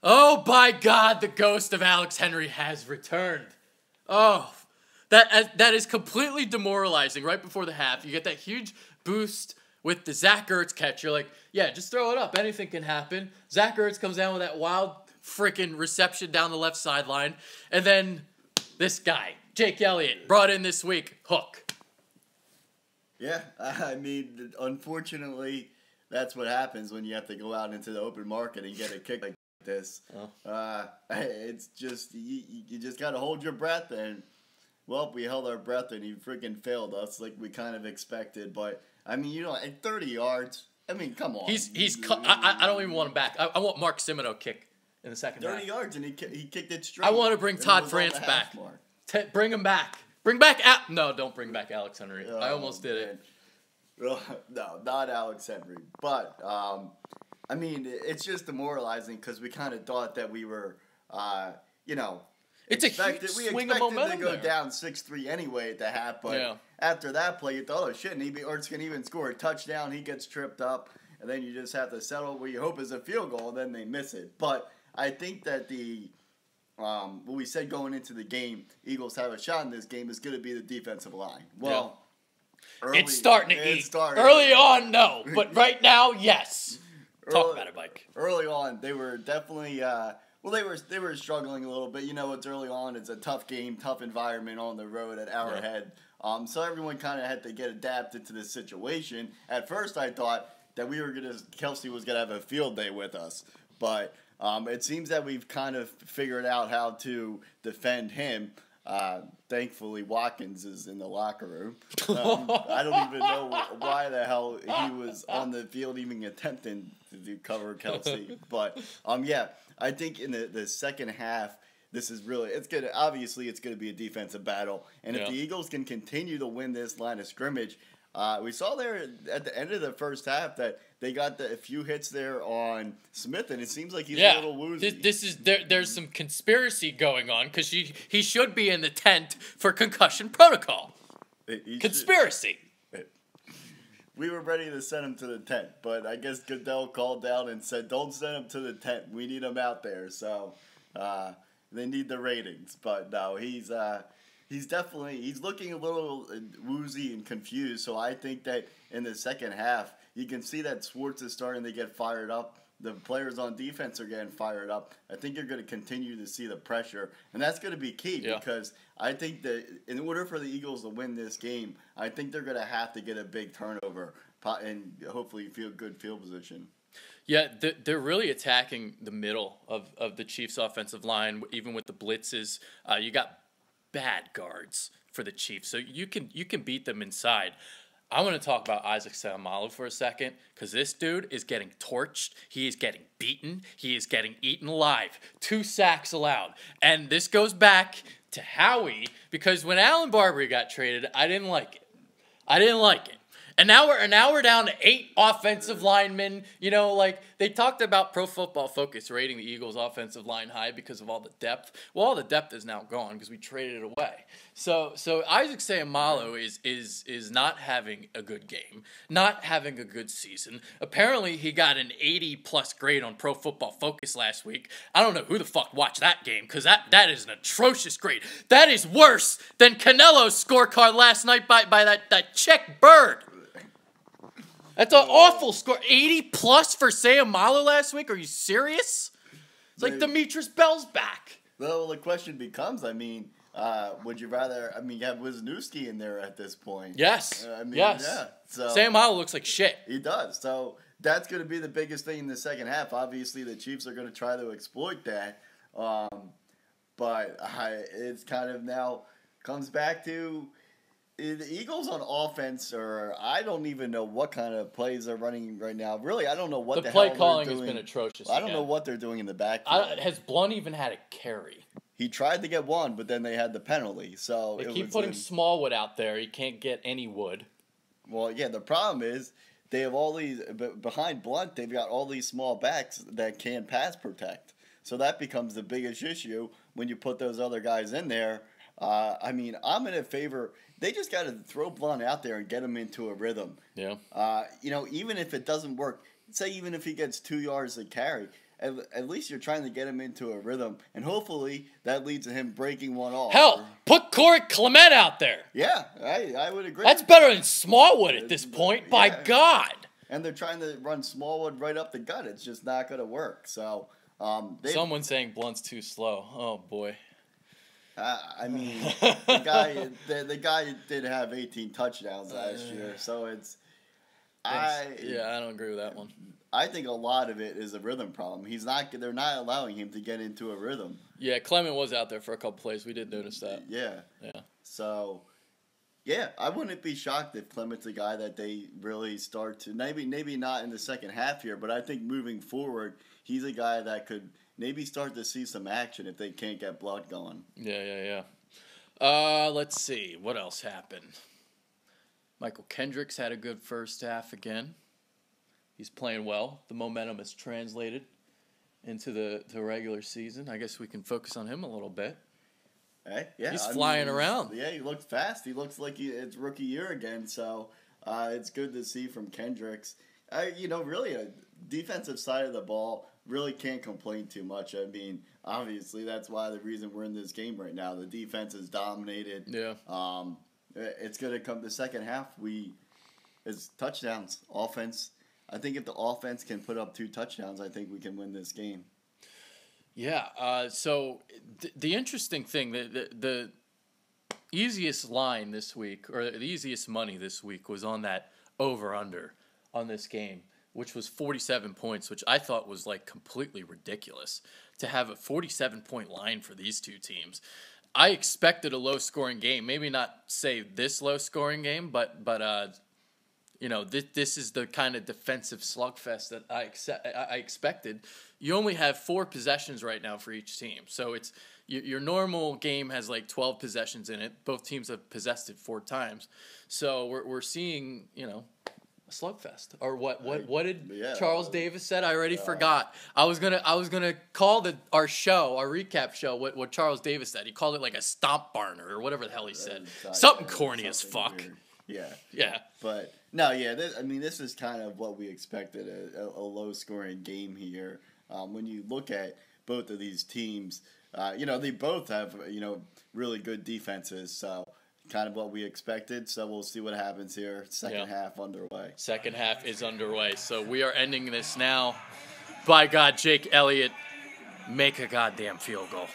Oh, by God, the ghost of Alex Henry has returned. Oh, that is completely demoralizing right before the half. You get that huge boost with the Zach Ertz catch. You're like, yeah, just throw it up. Anything can happen. Zach Ertz comes down with that wild freaking reception down the left sideline. And then this guy, Jake Elliott, brought in this week, Hook. Yeah, I mean, unfortunately, that's what happens when you have to go out into the open market and get a kick like this. Oh. It's just, you just got to hold your breath. And, well, we held our breath and he freaking failed us like we kind of expected. But, I mean, at 30 yards, I mean, come on. I don't even want him back. I want Mark Simoneau kick in the second half. 30 yards and he kicked it straight. I want to bring Todd France back. Bring him back. Bring back no, don't bring back Alex Henry. I almost did it. No, not Alex Henry. But, I mean, it's just demoralizing because we kind of thought that we were, it's we expected to go down 6-3 anyway at the half. But after that play, you thought, oh, shit, Ertz can even score a touchdown. He gets tripped up. And then you just have to settle what you hope is a field goal, and then they miss it. But I think that what we said going into the game, Eagles have a shot in this game, is going to be the defensive line. Well, it's starting to eat. Early on, no. But right now, yes. Talk about it, Mike. Early on, they were definitely, they were struggling a little bit. You know, it's early on. It's a tough game, tough environment on the road at Arrowhead. Yeah. So everyone kind of had to get adapted to this situation. At first, I thought that Kelsey was going to have a field day with us. But it seems that we've kind of figured out how to defend him. Thankfully, Watkins is in the locker room. I don't even know why the hell he was on the field even attempting to cover Kelsey. But, I think in the second half, this is really, obviously it's going to be a defensive battle. And if the Eagles can continue to win this line of scrimmage, we saw there at the end of the first half that they got a few hits there on Smith, and it seems like he's a little woozy. There's some conspiracy going on because he should be in the tent for concussion protocol. Conspiracy. We were ready to send him to the tent, but I guess Goodell called down and said, "Don't send him to the tent. We need him out there." So they need the ratings, but no, he's looking a little woozy and confused. So I think that in the second half, you can see that Schwartz is starting to get fired up. The players on defense are getting fired up. I think you're going to continue to see the pressure, and that's going to be key because I think that in order for the Eagles to win this game, I think they're going to have to get a big turnover and hopefully good field position. Yeah, they're really attacking the middle of the Chiefs' offensive line, even with the blitzes. You got bad guards for the Chiefs, so you can beat them inside. I want to talk about Isaac Seumalo for a second because this dude is getting torched. He is getting beaten. He is getting eaten alive. 2 sacks allowed. And this goes back to Howie because when Allen Barber got traded, I didn't like it. And now we're down to 8 offensive linemen. You know, like they talked about Pro Football Focus rating the Eagles' offensive line high because of all the depth. Well, all the depth is now gone because we traded it away. So Isaac Seumalo is not having a good game, not having a good season. Apparently, he got an 80+ grade on Pro Football Focus last week. I don't know who the fuck watched that game because that is an atrocious grade. That is worse than Canelo's scorecard last night by that Czech bird. That's an awful score. 80+ for Seumalo last week? Are you serious? It's like Demetrius Bell's back. Well, the question becomes, would you rather, you have Wisniewski in there at this point? Yes. Yeah. So Samuel looks like shit. He does. So that's going to be the biggest thing in the second half. Obviously, the Chiefs are going to try to exploit that. But it's kind of now comes back to the Eagles on offense, I don't even know what kind of plays they're running right now. Really, I don't know what the hell they're doing. The play calling has been atrocious. I don't know what they're doing in the backfield. Has Blunt even had a carry? He tried to get one, but then they had the penalty. So they keep putting Smallwood out there. He can't get any wood. Well, yeah, the problem is they have all these behind Blunt. They've got all these small backs that can pass protect. So that becomes the biggest issue when you put those other guys in there. I'm in a favor. They just got to throw Blunt out there and get him into a rhythm. Yeah. Even if it doesn't work, say even if he gets 2 yards to carry, at least you're trying to get him into a rhythm, and hopefully that leads to him breaking one off. Hell, put Corey Clement out there. Yeah, I would agree. That's better than Smallwood at this point. By God. And they're trying to run Smallwood right up the gut. It's just not going to work. So, someone's saying Blunt's too slow. Oh boy. I mean, the guy did have 18 touchdowns last year, so it's. I don't agree with that one. I think a lot of it is a rhythm problem. They're not allowing him to get into a rhythm. Yeah, Clement was out there for a couple plays. We did notice that. Yeah. Yeah. So, yeah, I wouldn't be shocked if Clement's a guy that they really start to maybe not in the second half here, but I think moving forward, he's a guy that could maybe start to see some action if they can't get blood going. Yeah. Let's see what else happened. Michael Kendricks had a good first half again. He's playing well. The momentum is translated into the regular season. I guess we can focus on him a little bit. Hey, yeah, he's flying around. Yeah, he looks fast. He looks like it's rookie year again. So it's good to see from Kendricks. Really a defensive side of the ball really can't complain too much. I mean, obviously that's why the reason we're in this game right now. The defense is dominated. Yeah. It's going to come the second half. It's touchdowns, offense. I think if the offense can put up 2 touchdowns, I think we can win this game. Yeah. So the interesting thing, the easiest line this week, or the easiest money this week, was on that over/under on this game, which was 47 points, which I thought was like completely ridiculous to have a 47-point line for these two teams. I expected a low-scoring game, maybe not say this low-scoring game, but this is the kind of defensive slugfest that I expected. You only have 4 possessions right now for each team, so it's your normal game has like 12 possessions in it. Both teams have possessed it 4 times, so we're seeing a slugfest. Or what did Charles Davis said? I already forgot. I was gonna call our recap show what Charles Davis said. He called it like a stomp barn or whatever the hell he said. Something corny as fuck. Weird. Yeah. Yeah. But no, yeah. This is kind of what we expected, a low-scoring game here. When you look at both of these teams, they both have really good defenses. So kind of what we expected. So we'll see what happens here. Second half underway. Second half is underway. So we are ending this now. By God, Jake Elliott, make a goddamn field goal.